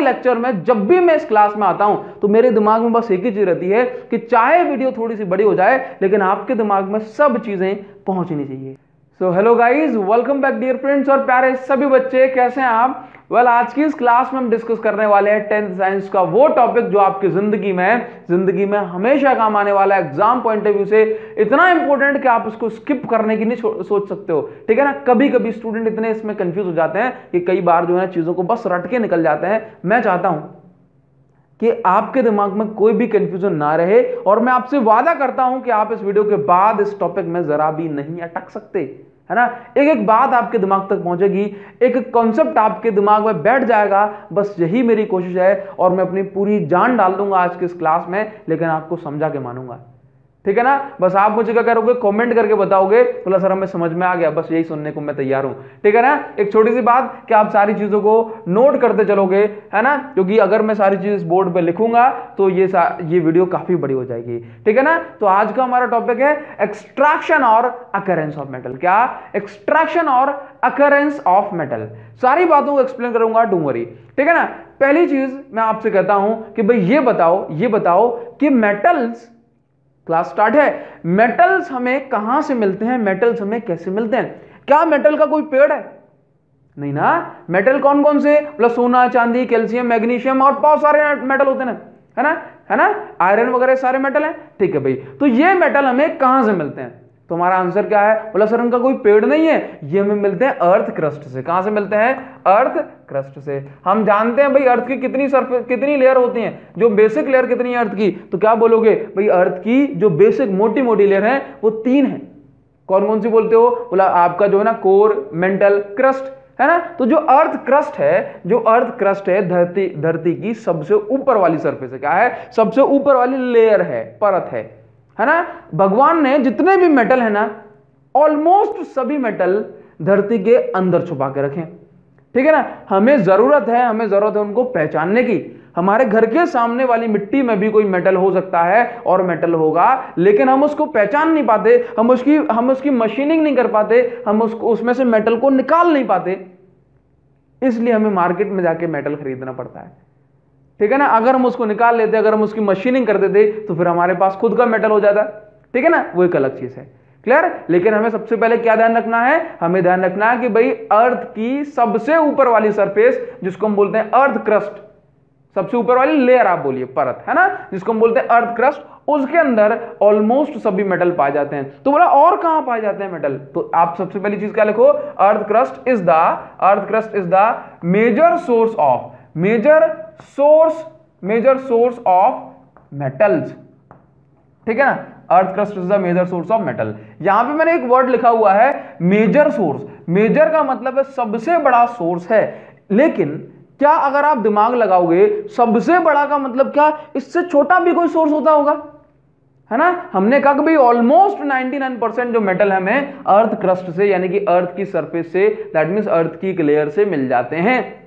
Lecture में जब भी मैं इस क्लास में आता हूं तो मेरे दिमाग में बस एक ही चीज रहती है कि चाहे वीडियो थोड़ी सी बड़ी हो जाए लेकिन आपके दिमाग में सब चीजें पहुंचनी चाहिए। So hello guys, welcome back dear friends और प्यारे सभी बच्चे, कैसे हैं आप? आज की इस क्लास में हम डिस्कस करने वाले हैं 10th साइंस का वो टॉपिक जो आपकी जिंदगी में हमेशा काम आने वाला है। एग्जाम पॉइंट ऑफ व्यू से इतना इंपॉर्टेंट कि आप इसको स्किप करने की नहीं सोच सकते हो, ठीक है ना। कभी कभी स्टूडेंट इतने इसमें कंफ्यूज हो जाते हैं कि कई बार जो है चीजों को बस रट के निकल जाते हैं। मैं चाहता हूं कि आपके दिमाग में कोई भी कंफ्यूजन ना रहे और मैं आपसे वादा करता हूं कि आप इस वीडियो के बाद इस टॉपिक में जरा भी नहीं अटक सकते, है ना। एक एक बात आपके दिमाग तक पहुंचेगी, एक कॉन्सेप्ट आपके दिमाग में बैठ जाएगा। बस यही मेरी कोशिश है और मैं अपनी पूरी जान डाल दूंगा आज की इस क्लास में, लेकिन आपको समझा के मानूंगा, ठीक है ना। बस आप मुझे क्या करोगे, कमेंट करके बताओगे बोला सर हमें समझ में आ गया, बस यही सुनने को मैं तैयार हूं, ठीक है ना। एक छोटी सी बात कि आप सारी चीजों को नोट करते चलोगे, है ना, क्योंकि अगर मैं सारी चीज बोर्ड पे लिखूंगा तो ये वीडियो काफी बड़ी हो जाएगी, ठीक है ना। तो आज का हमारा टॉपिक है एक्सट्रैक्शन और अकरेंस ऑफ मेटल। क्या? एक्सट्रैक्शन और अकरेंस ऑफ मेटल। सारी बातों को एक्सप्लेन करूंगा, डोंट वरी, ठीक है ना। पहली चीज मैं आपसे कहता हूं कि भाई ये बताओ कि मेटल्स, क्लास स्टार्ट है, मेटल्स हमें कहां से मिलते हैं, मेटल्स हमें कैसे मिलते हैं? क्या मेटल का कोई पेड़ है? नहीं ना। मेटल कौन कौन से? मतलब सोना, चांदी, कैल्शियम, मैग्नीशियम और बहुत सारे मेटल होते हैं, है ना, आयरन वगैरह सारे मेटल हैं, ठीक है भाई। तो ये मेटल हमें कहां से मिलते हैं? तो हमारा आंसर क्या है? बोला सर उनका कोई पेड़ नहीं है, ये हमें मिलते हैं अर्थ क्रस्ट से। कहां से मिलते हैं? अर्थ क्रस्ट से। हम जानते हैं भाई अर्थ की कितनी लेयर होती हैं, जो बेसिक लेयर कितनी है अर्थ की? तो क्या बोलोगे भाई, अर्थ की जो बेसिक मोटी मोटी लेयर है वो 3 है। कौन कौन सी बोलते हो? बोला आपका जो है ना कोर, मेंटल, क्रस्ट, है ना। तो जो अर्थ क्रस्ट है धरती की सबसे ऊपर वाली सरफेस है। क्या है? सबसे ऊपर वाली लेयर है, परत है ना। भगवान ने जितने भी मेटल है ना, ऑलमोस्ट सभी मेटल धरती के अंदर छुपा के रखे, ठीक है ना। हमें जरूरत है उनको पहचानने की। हमारे घर के सामने वाली मिट्टी में भी कोई मेटल हो सकता है और मेटल होगा, लेकिन हम उसको पहचान नहीं पाते, हम उसकी मशीनिंग नहीं कर पाते, हम उसमें से मेटल को निकाल नहीं पाते, इसलिए हमें मार्केट में जाके मेटल खरीदना पड़ता है, ठीक है ना। अगर हम उसको निकाल लेते, अगर हम उसकी मशीनिंग कर देते तो फिर हमारे पास खुद का मेटल हो जाता, ठीक है ना। वो एक अलग चीज है, क्लियर। लेकिन हमें सबसे पहले क्या ध्यान रखना है? हमें ध्यान रखना है कि भाई अर्थ की सबसे ऊपर वाली सरफेस, जिसको हम बोलते हैं अर्थ क्रस्ट, सबसे ऊपर वाली लेयर आप बोलिए, परत, है ना, जिसको हम बोलते हैं अर्थ क्रस्ट, उसके अंदर ऑलमोस्ट सभी मेटल पाए जाते हैं। तो बोला और कहां पाए जाते हैं मेटल? तो आप सबसे पहली चीज क्या लिखो? Earth crust is the major source of metals, ठीक है ना। Earth crust is the major source of metal. यहां पे मैंने एक वर्ड लिखा हुआ है मेजर सोर्स। मेजर का मतलब है सबसे बड़ा सोर्स है, लेकिन क्या अगर आप दिमाग लगाओगे, सबसे बड़ा का मतलब क्या? इससे छोटा भी कोई सोर्स होता होगा, है ना। हमने कहा कि भाई ऑलमोस्ट 99% जो मेटल हमें अर्थ क्रस्ट से, यानी कि अर्थ की सरफेस से, दैट मींस अर्थ की एक लेयर से मिल जाते हैं,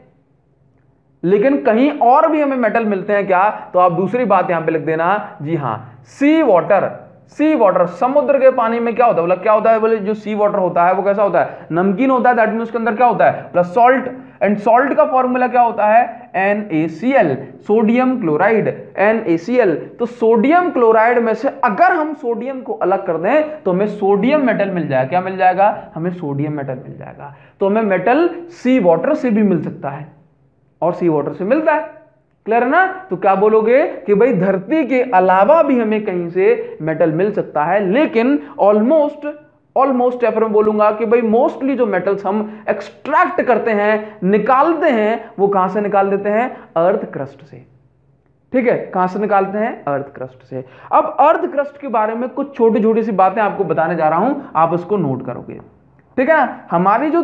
लेकिन कहीं और भी हमें मेटल मिलते हैं क्या? तो आप दूसरी बात यहां पे लिख देना, जी हां, सी वाटर। समुद्र के पानी में क्या होता है? बोला क्या होता है? बोले जो सी वाटर होता है वो कैसा होता है? नमकीन होता है, दैट मींस उसके अंदर क्या होता है? प्लस सॉल्ट, एंड सॉल्ट का फॉर्मूला क्या होता है? NaCl, sodium chloride, NaCl। तो सोडियम क्लोराइड में से अगर हम सोडियम को अलग कर दें तो हमें सोडियम मेटल मिल जाएगा। क्या मिल जाएगा? हमें सोडियम मेटल मिल जाएगा। तो हमें मेटल सी वाटर से भी मिल सकता है और सी वाटर से मिलता है, क्लियर है ना। तो क्या बोलोगे कि भाई धरती के अलावा भी हमें कहीं से मेटल मिल सकता है, लेकिन ऑलमोस्ट या फिर मैं बोलूंगा कि भाई मोस्टली जो मेटल्स हम एक्सट्रैक्ट करते हैं, निकालते हैं, वो कहां से निकाल देते हैं? अर्थ क्रस्ट से, ठीक है। कहां से निकालते हैं? अर्थ क्रस्ट से। अब अर्थ क्रस्ट के बारे में कुछ छोटी छोटी सी बातें आपको बताने जा रहा हूं, आप इसको नोट करोगे, ठीक है ना। हमारी जो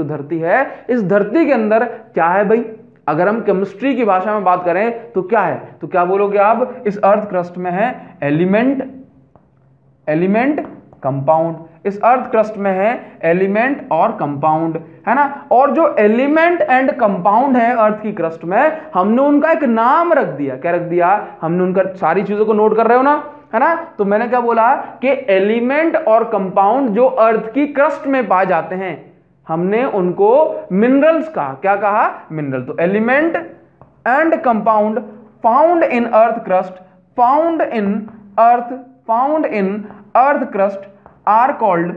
धरती है, इस धरती के अंदर क्या है भाई? अगर हम केमिस्ट्री की भाषा में बात करें तो क्या है? तो क्या बोलोगे आप? इस अर्थ क्रस्ट में है एलिमेंट कंपाउंड। इस अर्थ क्रस्ट में है एलिमेंट और कंपाउंड, है ना। और जो एलिमेंट एंड कंपाउंड है अर्थ की क्रस्ट में, हमने उनका एक नाम रख दिया। क्या रख दिया? हमने उनका, सारी चीजों को नोट कर रहे हो ना, है ना। तो मैंने क्या बोला कि एलिमेंट और कंपाउंड जो अर्थ की क्रस्ट में पाए जाते हैं, हमने उनको मिनरल्स कहा। क्या कहा? मिनरल। तो element and compound found in earth crust, found in earth crust are called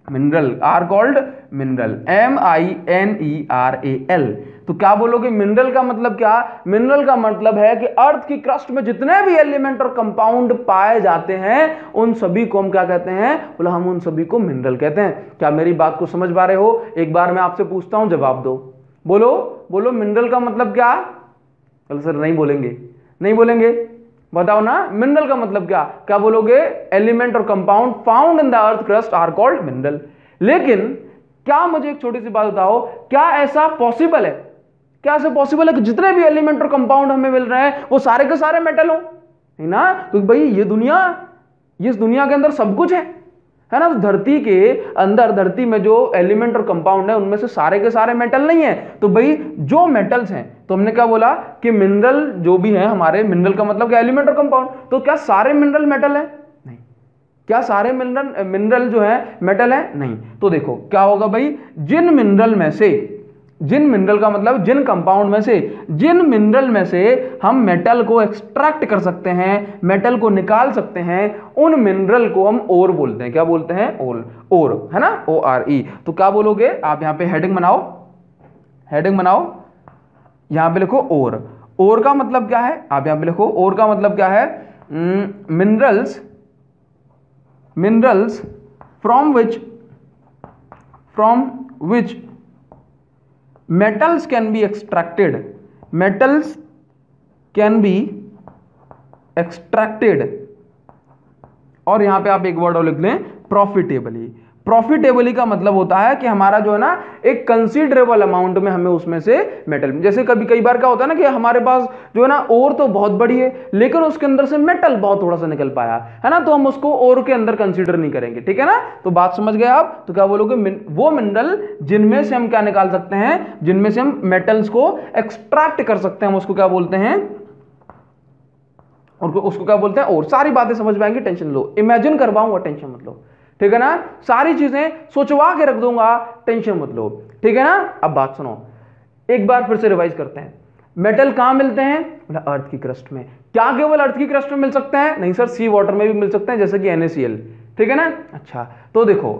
mineral, are called mineral, MINERAL। तो क्या बोलोगे? मिनरल का मतलब क्या? मिनरल का मतलब है कि अर्थ की क्रस्ट में जितने भी एलिमेंट और कंपाउंड पाए जाते हैं उन सभी को हम क्या कहते हैं? बोला हम उन सभी को मिनरल कहते हैं। क्या मेरी बात को समझ पा रहे हो? एक बार मैं आपसे पूछता हूं, जवाब दो। बोलो बोलो, मिनरल का मतलब क्या? चलो सर नहीं बोलेंगे, नहीं बोलेंगे, बताओ ना, मिनरल का मतलब क्या? क्या बोलोगे? एलिमेंट और compound found in the earth crust are called mineral. लेकिन क्या, मुझे एक छोटी सी बात बताओ, क्या ऐसा पॉसिबल है? क्या ऐसा पॉसिबल है कि जितने भी एलिमेंट और कंपाउंड हमें मिल रहे हैं वो सारे के सारे मेटल हो? नहीं ना, क्योंकि भाई इस दुनिया के अंदर सब कुछ है ना। तो धरती के अंदर, धरती में जो एलिमेंट और कंपाउंड है उनमें से सारे के सारे मेटल नहीं है। तो भाई जो मेटल्स हैं, तो हमने क्या बोला कि मिनरल जो भी है हमारे, मिनरल का मतलब क्या? एलिमेंट और कंपाउंड। तो क्या सारे मिनरल मेटल है? नहीं। क्या सारे मिनरल जो है मेटल है? नहीं। तो देखो क्या होगा भाई, जिन मिनरल का मतलब जिन कंपाउंड में से, जिन मिनरल में से हम मेटल को एक्सट्रैक्ट कर सकते हैं, मेटल को निकाल सकते हैं, उन मिनरल को हम ओर बोलते हैं। क्या बोलते हैं? ओर, है ना, ORE। तो क्या बोलोगे आप? यहां पे हेडिंग बनाओ, यहां पे लिखो ओर का मतलब क्या है? आप यहां पे लिखो ओर का मतलब क्या है? Minerals from which metals can be extracted, और यहां पे आप एक वर्ड और लिख लें, प्रॉफिटेबली का मतलब होता है कि हमारा जो है ना एक कंसीडरेबल अमाउंट में हमें उसमें से मेटल, जैसे कई बार क्या होता है ना कि हमारे पास जो है ना ओर तो बहुत बड़ी है लेकिन उसके अंदर से मेटल बहुत थोड़ा सा निकल पाया है ना, तो हम उसको ओर के अंदर कंसीडर नहीं करेंगे। ठीक है ना, तो बात समझ गए आप? तो क्या बोलोगे? वो मिनरल जिनमें से हम क्या निकाल सकते हैं, जिनमें से हम मेटल्स को एक्सट्रैक्ट कर सकते हैं, हम उसको क्या बोलते हैं? और उसको क्या बोलते हैं? और। सारी बातें समझ में आएंगी, टेंशन लो, इमेजिन करवाऊंगा, टेंशन मत लो। ठीक है ना, सारी चीजें सोचवा के रख दूंगा, टेंशन मत लो। ठीक है ना। अब बात सुनो, एक बार फिर से रिवाइज करते हैं। मेटल कहां मिलते हैं? बोला अर्थ की क्रस्ट में। क्या केवल अर्थ की क्रस्ट में मिल सकते हैं? नहीं सर, सी वाटर में भी मिल सकते हैं, जैसे कि NaCl। ठीक है ना। अच्छा, तो देखो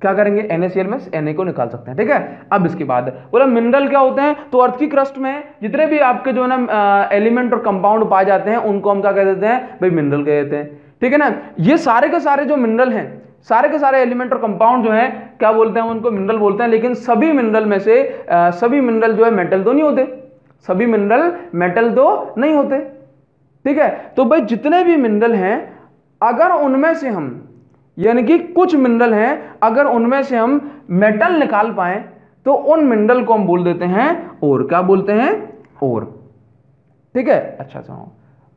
क्या करेंगे, NaCl में Na को निकाल सकते हैं। ठीक है, अब इसके बाद बोला मिनरल क्या होते हैं? तो अर्थ की क्रस्ट में जितने भी आपके जो है ना एलिमेंट और कंपाउंड पाए जाते हैं उनको हम क्या कह देते हैं? भाई मिनरल कह देते हैं। ठीक है ना, ये सारे के सारे जो मिनरल हैं, सारे के सारे एलिमेंट और कंपाउंड जो है क्या बोलते हैं? उनको मिनरल बोलते हैं। लेकिन सभी मिनरल में से सभी मिनरल जो है मेटल तो नहीं होते, सभी मिनरल मेटल तो नहीं होते। ठीक है, तो भाई जितने भी मिनरल हैं अगर उनमें से हम, यानी कि कुछ मिनरल हैं अगर उनमें से हम मेटल निकाल पाए तो उन मिनरल को हम बोल देते हैं ओर। क्या बोलते हैं? ओर। ठीक है, अच्छा सुनो,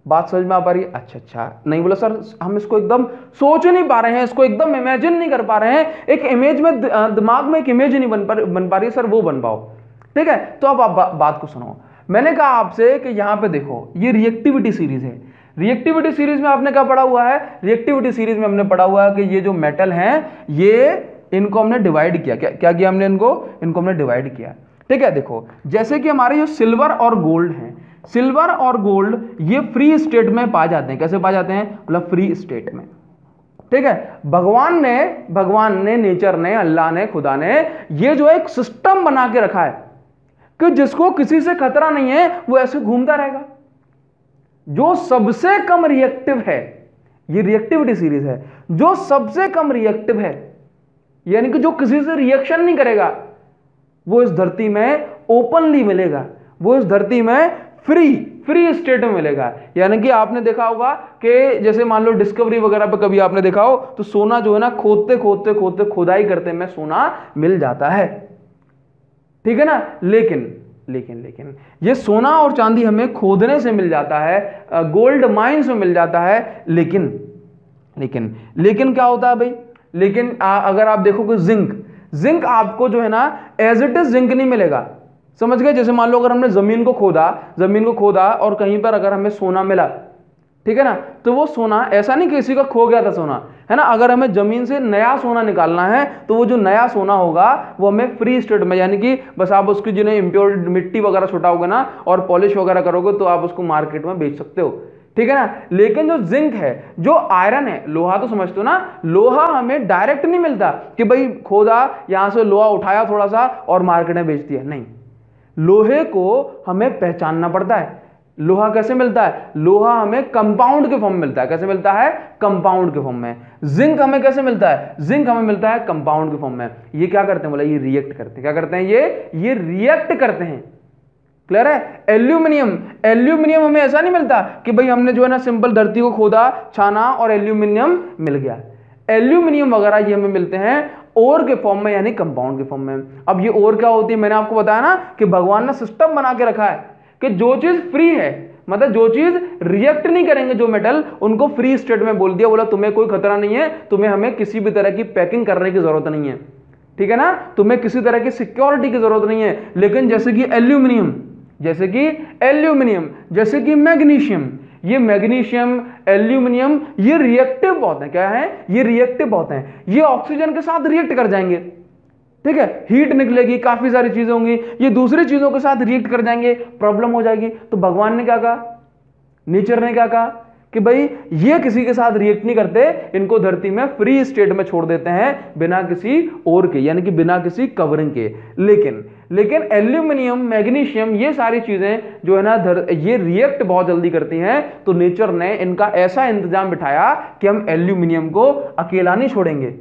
बात समझ में आ पा रही है? अच्छा, नहीं बोला सर हम इसको एकदम सोच नहीं पा रहे हैं, इसको एकदम इमेजिन नहीं कर पा रहे हैं, एक इमेज में दिमाग में एक इमेज नहीं बन पा रही है सर, वो बन पाओ। ठीक है, तो अब आप बात को सुनो। मैंने कहा आपसे कि यहां पे देखो ये रिएक्टिविटी सीरीज है। रिएक्टिविटी सीरीज में आपने क्या पढ़ा हुआ है? रिएक्टिविटी सीरीज में हमने पढ़ा हुआ है कि ये जो मेटल हैं ये इनको हमने डिवाइड किया। क्या किया हमने? इनको हमने डिवाइड किया। ठीक है, देखो जैसे कि हमारे जो सिल्वर और गोल्ड हैं, सिल्वर और गोल्ड ये फ्री स्टेट में पाए जाते हैं। कैसे पाए जाते हैं? मतलब फ्री स्टेट में। ठीक है, भगवान ने नेचर ने, अल्लाह ने, खुदा ने ये जो एक सिस्टम बना के रखा है कि जिसको किसी से खतरा नहीं है वो ऐसे घूमता रहेगा। जो सबसे कम रिएक्टिव है, ये रिएक्टिविटी सीरीज है, जो सबसे कम रिएक्टिव है यानी कि जो किसी से रिएक्शन नहीं करेगा वो इस धरती में ओपनली मिलेगा, वो इस धरती में फ्री स्टेट में मिलेगा। यानी कि आपने देखा होगा कि जैसे मान लो डिस्कवरी वगैरह पे कभी आपने देखा हो तो सोना जो है ना खोदते खुदाई करते में सोना मिल जाता है। ठीक है ना, लेकिन ये सोना और चांदी हमें खोदने से मिल जाता है, गोल्ड माइंस में मिल जाता है, लेकिन क्या होता है भाई? लेकिन अगर आप देखो कि जिंक आपको जो है ना एज इट इज जिंक नहीं मिलेगा। समझ गए? जैसे मान लो अगर हमने जमीन को खोदा और कहीं पर अगर हमें सोना मिला, ठीक है ना, तो वो सोना ऐसा नहीं किसी का खो गया था सोना, है ना। अगर हमें जमीन से नया सोना निकालना है तो वो जो नया सोना होगा वो हमें फ्री स्टेट में, यानी कि बस आप उसकी जिन्हें इम्प्योर मिट्टी वगैरह छुटाओगे ना और पॉलिश वगैरह करोगे तो आप उसको मार्केट में बेच सकते हो, ठीक है ना। लेकिन जो जिंक है, जो आयरन है, लोहा तो समझते हो ना, लोहा हमें डायरेक्ट नहीं मिलता कि भाई खोदा यहां से लोहा उठाया थोड़ा सा और मार्केट में बेच दिया, नहीं। लोहे को हमें पहचानना पड़ता है। लोहा कैसे मिलता है? लोहा हमें कंपाउंड के फॉर्म में मिलता है। कैसे मिलता है? कंपाउंड के फॉर्म में। जिंक हमें कैसे मिलता है? जिंक हमें मिलता है कंपाउंड के फॉर्म में। ये क्या करते हैं? बोला ये रिएक्ट करते हैं। क्या करते हैं? ये रिएक्ट करते हैं। क्लियर है? एल्यूमिनियम, एल्यूमिनियम हमें ऐसा नहीं मिलता कि भाई हमने जो है ना सिंपल धरती को खोदा, छाना और एल्यूमिनियम मिल गया। एल्यूमिनियम वगैरह ये हमें मिलते हैं ओर के फॉर्म में, यानी कंपाउंड के फॉर्म में। अब ये ओर क्या होती है? मैंने आपको बताया ना कि भगवान ने सिस्टम बना के रखा है कि जो चीज फ्री है, मतलब जो चीज रिएक्ट नहीं करेंगे जो मेटल, उनको फ्री स्टेट में बोल दिया। बोला तुम्हें कोई खतरा नहीं है, तुम्हें हमें किसी भी तरह की पैकिंग करने की जरूरत नहीं है, ठीक है ना, तुम्हें किसी तरह की सिक्योरिटी की जरूरत नहीं है। लेकिन जैसे कि एल्यूमिनियम, जैसे कि एल्यूमिनियम, जैसे कि मैग्नीशियम, ये मैग्नीशियम, एल्यूमिनियम, ये रिएक्टिव बहुत है। क्या है? ये रिएक्टिव बहुत है। ये ऑक्सीजन के साथ रिएक्ट कर जाएंगे, ठीक है, हीट निकलेगी, काफी सारी चीजें होंगी, ये दूसरी चीजों के साथ रिएक्ट कर जाएंगे, प्रॉब्लम हो जाएगी। तो भगवान ने क्या कहा, नेचर ने क्या कहा कि भाई ये किसी के साथ रिएक्ट नहीं करते, इनको धरती में फ्री स्टेट में छोड़ देते हैं बिना किसी और के, यानी कि बिना किसी कवरिंग के। लेकिन एल्यूमिनियम, मैग्नीशियम, ये सारी चीजें जो है ना ये रिएक्ट बहुत जल्दी करती हैं। तो नेचर ने इनका ऐसा इंतजाम बिठाया कि हम एल्यूमिनियम को अकेला नहीं छोड़ेंगे,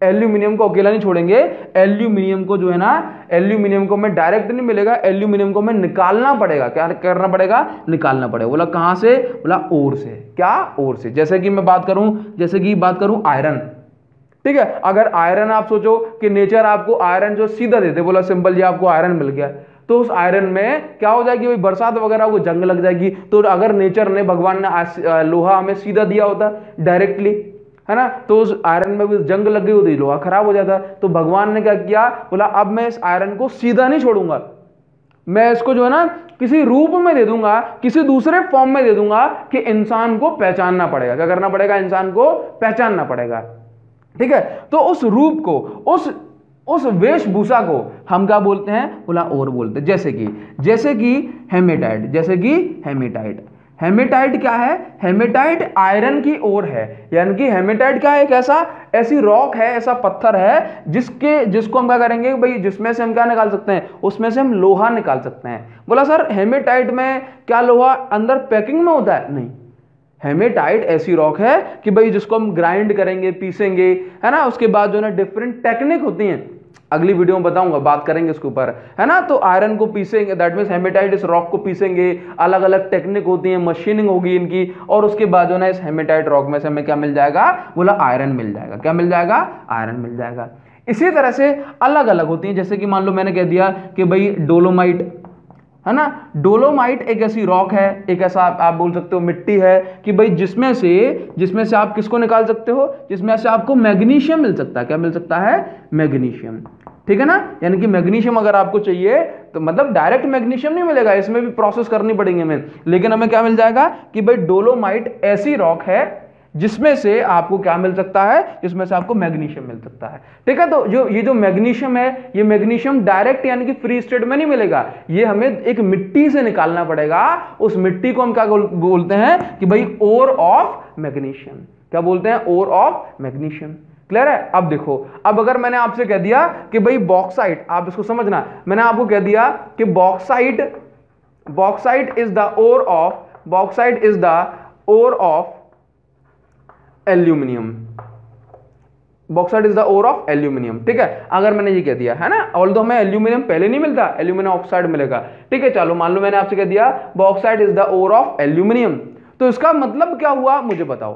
एल्यूमिनियम को अकेला नहीं छोड़ेंगे। एल्यूमिनियम को जो है ना, एल्यूमिनियम को हमें डायरेक्ट नहीं मिलेगा, एल्यूमिनियम को हमें निकालना पड़ेगा। क्या करना पड़ेगा? निकालना पड़ेगा। बोला कहां से? बोला ओर से। क्या? ओर से। जैसे कि मैं बात करूं आयरन, ठीक है। अगर आयरन आप सोचो कि नेचर आपको आयरन जो सीधा देते, बोला सिंपल जी आपको आयरन मिल गया, तो उस आयरन में क्या हो जाएगी? बरसात वगैरह को जंग लग जाएगी। तो अगर नेचर ने, भगवान ने लोहा हमें सीधा दिया होता डायरेक्टली, है ना, तो उस आयरन में भी जंग लग गई होती, लोहा खराब हो जाता। तो भगवान ने क्या किया? बोला अब मैं इस आयरन को सीधा नहीं छोड़ूंगा, मैं इसको जो है ना किसी रूप में दे दूंगा, किसी दूसरे फॉर्म में दे दूंगा कि इंसान को पहचानना पड़ेगा। क्या करना पड़ेगा? इंसान को पहचानना पड़ेगा, ठीक है। तो उस रूप को, उस वेशभूषा को हम क्या बोलते हैं? बोला ओर बोलते हैं। जैसे कि हेमेटाइट, जैसे कि हेमेटाइट। हेमेटाइट क्या है? हेमेटाइट आयरन की ओर है, यानी कि हेमेटाइट क्या है? एक ऐसी रॉक है, ऐसा पत्थर है जिसको हम क्या करेंगे भाई, जिसमें से हम क्या निकाल सकते हैं? उसमें से हम लोहा निकाल सकते हैं। बोला सर हेमेटाइट में क्या लोहा अंदर पैकिंग में होता है? नहीं, हेमेटाइट ऐसी रॉक है कि भाई जिसको हम ग्राइंड करेंगे, पीसेंगे, है ना, उसके बाद जो है ना डिफरेंट टेक्निक होती हैं, अगली वीडियो में बताऊंगा, बात करेंगे इसके ऊपर, है ना। तो आयरन को पीसेंगे, दैट मींस हेमेटाइट इस रॉक को पीसेंगे, अलग अलग टेक्निक होती है, मशीनिंग होगी इनकी, और उसके बाद जो है ना इस हेमेटाइट रॉक में से हमें क्या मिल जाएगा? बोला आयरन मिल जाएगा। क्या मिल जाएगा? आयरन मिल जाएगा। इसी तरह से अलग अलग होती है। जैसे कि मान लो मैंने कह दिया कि भाई डोलोमाइट, है ना, डोलोमाइट एक ऐसी रॉक है, एक ऐसा आप बोल सकते हो मिट्टी है कि भाई जिसमें से आप किसको निकाल सकते हो? जिसमें से आपको मैग्नीशियम मिल सकता है। क्या मिल सकता है? मैग्नीशियम, ठीक है ना। यानी कि मैग्नीशियम अगर आपको चाहिए तो मतलब डायरेक्ट मैग्नीशियम नहीं मिलेगा, इसमें भी प्रोसेस करनी पड़ेगी हमें, लेकिन हमें क्या मिल जाएगा कि भाई डोलोमाइट ऐसी रॉक है जिसमें से आपको क्या मिल सकता है? जिसमें से आपको मैग्नीशियम मिल सकता है, ठीक है। तो ये जो मैग्नीशियम है, ये मैग्नीशियम डायरेक्ट यानी कि फ्री स्टेट में नहीं मिलेगा, ये हमें एक मिट्टी से निकालना पड़ेगा। उस मिट्टी को हम क्या बोलते हैं कि भाई ओर ऑफ मैग्नीशियम। क्या बोलते हैं? Ore of magnesium. क्लियर है? अब देखो, अब अगर मैंने आपसे कह दिया कि भाई बॉक्साइट, आप इसको समझना, मैंने आपको कह दिया कि bauxite is the ore of aluminium, bauxite is the ore of aluminium, ठीक है। अगर मैंने ये कह दिया, है ना, ऑल्दो हमें एल्यूमिनियम पहले नहीं मिलता, एल्यूमिनियम ऑक्साइड मिलेगा, ठीक है। चलो मान लो मैंने आपसे कह दिया bauxite is the ore of aluminium, तो इसका मतलब क्या हुआ? मुझे बताओ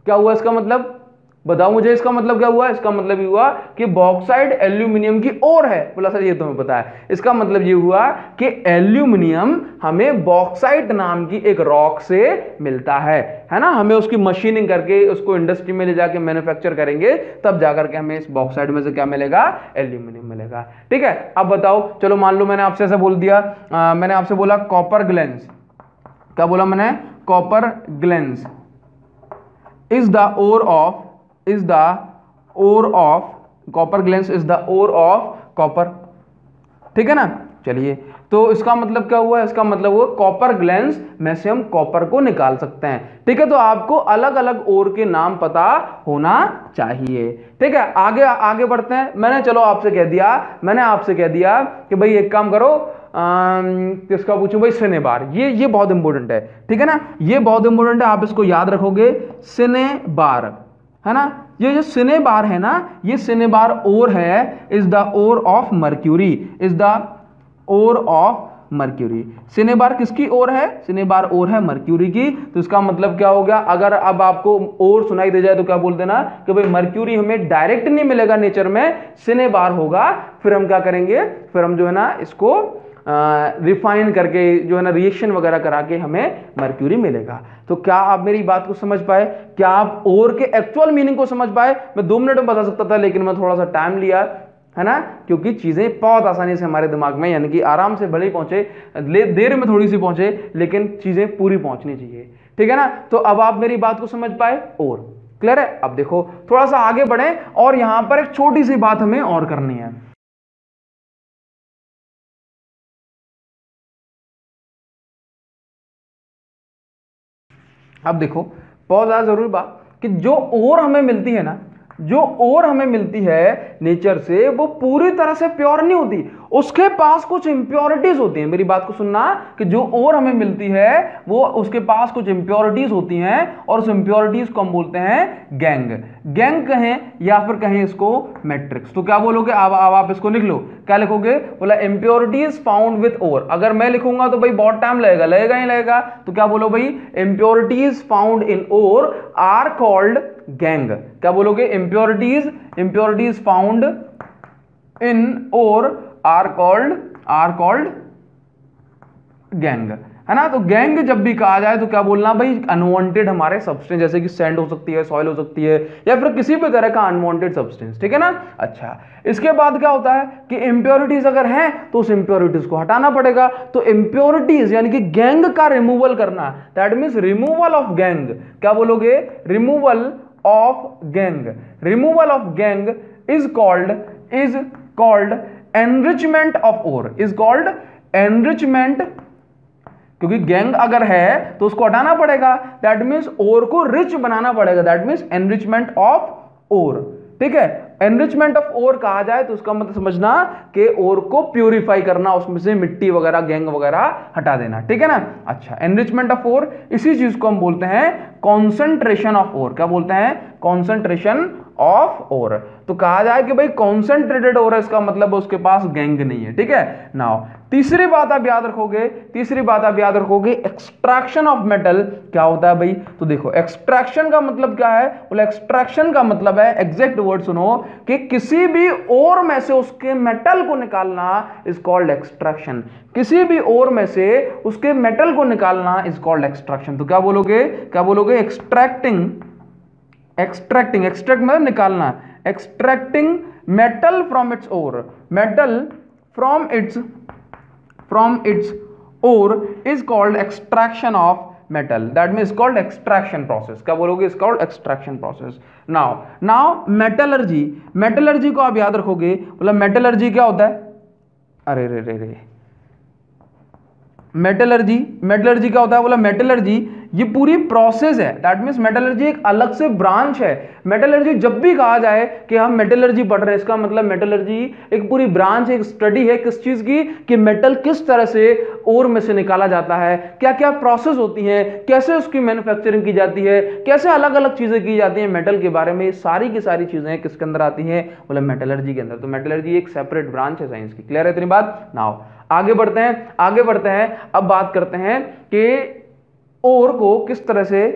क्या हुआ इसका मतलब, बताओ मुझे इसका मतलब क्या हुआ? इसका मतलब ये हुआ कि बॉक्साइट एल्यूमिनियम की ओर है। बोला सर ये तुम्हें पता है। इसका मतलब ये हुआ कि एल्यूमिनियम हमें बॉक्साइट नाम की एक रॉक से मिलता है ना। हमें उसकी मशीनिंग करके उसको इंडस्ट्री में ले जाके मैन्युफैक्चर करेंगे, तब जाकर के हमें इस बॉक्साइट में से क्या मिलेगा? एल्यूमिनियम मिलेगा, ठीक है। अब बताओ, चलो मान लो मैंने आपसे ऐसा बोल दिया, मैंने आपसे बोला कॉपर ग्लेंस, क्या बोला मैंने? Copper glance is the ore of is the ore of copper glance is the ore of copper, ठीक है ना। चलिए, तो इसका मतलब क्या हुआ, इसका मतलब हुआ कॉपर ग्लैंस में से हम कॉपर को निकाल सकते हैं, ठीक है। तो आपको अलग अलग ओर के नाम पता होना चाहिए, ठीक है। आगे आगे बढ़ते हैं। मैंने आपसे कह दिया कि भाई एक काम करो, किसका पूछूं भाई, सिनेबार, ये बहुत इंपॉर्टेंट है, ठीक है ना, ये बहुत इंपॉर्टेंट है, आप इसको याद रखोगे, सिनेबार, है ना। ये जो सिनेबार है ना, ये सिनेबार ओर है, is the ore of mercury, is the ore of mercury. Cinnabar किसकी ओर है, सिनेबार ओर है मर्क्यूरी की। तो इसका मतलब क्या हो गया, अगर अब आपको ओर सुनाई दे जाए तो क्या बोल देना कि भाई मर्क्यूरी हमें डायरेक्ट नहीं मिलेगा नेचर में, सिनेबार होगा। फिर हम क्या करेंगे, फिर हम जो है ना इसको रिफाइन करके जो है ना रिएक्शन वगैरह करा के हमें मर्क्यूरी मिलेगा। तो क्या आप मेरी बात को समझ पाए, क्या आप ओर के एक्चुअल मीनिंग को समझ पाए। मैं 2 मिनट में बता सकता था, लेकिन मैं थोड़ा सा टाइम लिया, है ना, क्योंकि चीजें बहुत आसानी से हमारे दिमाग में, यानी कि आराम से भले ही पहुंचे, देर में थोड़ी सी पहुंचे, लेकिन चीजें पूरी पहुंचनी चाहिए, ठीक है ना। तो अब आप मेरी बात को समझ पाए, और क्लियर है। अब देखो थोड़ा सा आगे बढ़े, और यहां पर एक छोटी सी बात हमें और करनी है। अब देखो बहुत ज्यादा जरूरी बात कि जो ओर हमें मिलती है ना, जो ओर हमें मिलती है नेचर से, वो पूरी तरह से प्योर नहीं होती, उसके पास कुछ इंप्योरिटीज होती हैं। मेरी बात को सुनना कि जो ओर हमें मिलती है वो उसके पास कुछ इंप्योरिटीज होती हैं, और उस इंप्योरिटीज को हम बोलते हैं गैंग। गैंग कहें या फिर कहें इसको मैट्रिक्स। तो क्या बोलोगे, अब आप इसको लिख लो, क्या लिखोगे, बोला इंप्योरिटीज फाउंड विथ ओर। अगर मैं लिखूंगा तो भाई बहुत टाइम लगेगा ही लगेगा, तो क्या बोलो भाई, impurities found in ore are called gangue. क्या बोलोगे, impurities found in ore are called gangue, है ना। तो गैंग जब भी कहा जाए तो क्या बोलना भाई, अनवांटेड हमारे सब्सटेंस, जैसे कि सैंड हो सकती है, सॉइल हो सकती है, या फिर किसी भी तरह का अनवांटेड सब्सटेंस, ठीक है ना। अच्छा, इसके बाद क्या होता है कि इंप्योरिटीज अगर हैं तो उस इंप्योरिटीज को हटाना पड़ेगा। तो इंप्योरिटीज यानी कि गैंग का रिमूवल करना, that means removal of gangue. क्या बोलोगे, removal of gangue. Removal of gangue is called enrichment of ore, is called enrichment, क्योंकि गैंग अगर है तो उसको हटाना पड़ेगा, दैट मींस ओर को रिच बनाना पड़ेगा, that means enrichment of ore, ठीक है। एनरिचमेंट ऑफ ओर कहा जाए तो उसका मतलब समझना कि ओर को प्यूरिफाई करना, उसमें से मिट्टी वगैरह, गैंग वगैरह हटा देना, ठीक है ना। अच्छा, एनरिचमेंट ऑफ ओर, इसी चीज को हम बोलते हैं कॉन्सेंट्रेशन ऑफ ओर। क्या बोलते हैं, कॉन्सेंट्रेशन ऑफ ओर। तो कहा जाए कि भाई कॉन्सेंट्रेटेड ओर है, इसका मतलब उसके पास गैंग नहीं है, ठीक है। नाउ तीसरी बात आप याद रखोगे, एक्सट्रैक्शन ऑफ मेटल क्या होता है भाई। तो देखो एक्सट्रैक्शन का मतलब क्या है, बोले एक्सट्रैक्शन का मतलब है, एग्जैक्ट वर्ड सुनो, कि किसी भी ओर में से उसके मेटल को निकालना इज कॉल्ड एक्सट्रैक्शन। किसी भी ओर में से उसके मेटल को निकालना इज कॉल्ड एक्सट्रैक्शन। तो क्या बोलोगे, एक्सट्रैक्ट मतलब निकालना, extracting metal from its ore, metal from its ore is called extraction of metal, that means called extraction process. क्या बोलोगे, is called extraction process. Now metallurgy को आप याद रखोगे, मतलब मेटलर्जी क्या होता है, अरे रे मेटलर्जी क्या होता है, बोला मेटलर्जी ये पूरी प्रोसेस है, दैट मींस मेटलर्जी एक अलग से ब्रांच है। मेटलर्जी जब भी कहा जाए कि हम मेटलर्जी पढ़ रहे हैं, इसका मतलब मेटलर्जी एक पूरी ब्रांच, एक स्टडी है किस चीज की, कि मेटल किस तरह से ओर में से निकाला जाता है, क्या क्या प्रोसेस होती है, कैसे उसकी मैन्युफैक्चरिंग की जाती है, कैसे अलग अलग चीजें की जाती हैं मेटल के बारे में, सारी की सारी चीजें किसके अंदर आती हैं, बोला मेटलर्जी के अंदर। तो मेटलर्जी एक सेपरेट ब्रांच है साइंस की। क्लियर है इतनी बात। नाउ आगे बढ़ते हैं। अब बात करते हैं कि ओर को किस तरह से,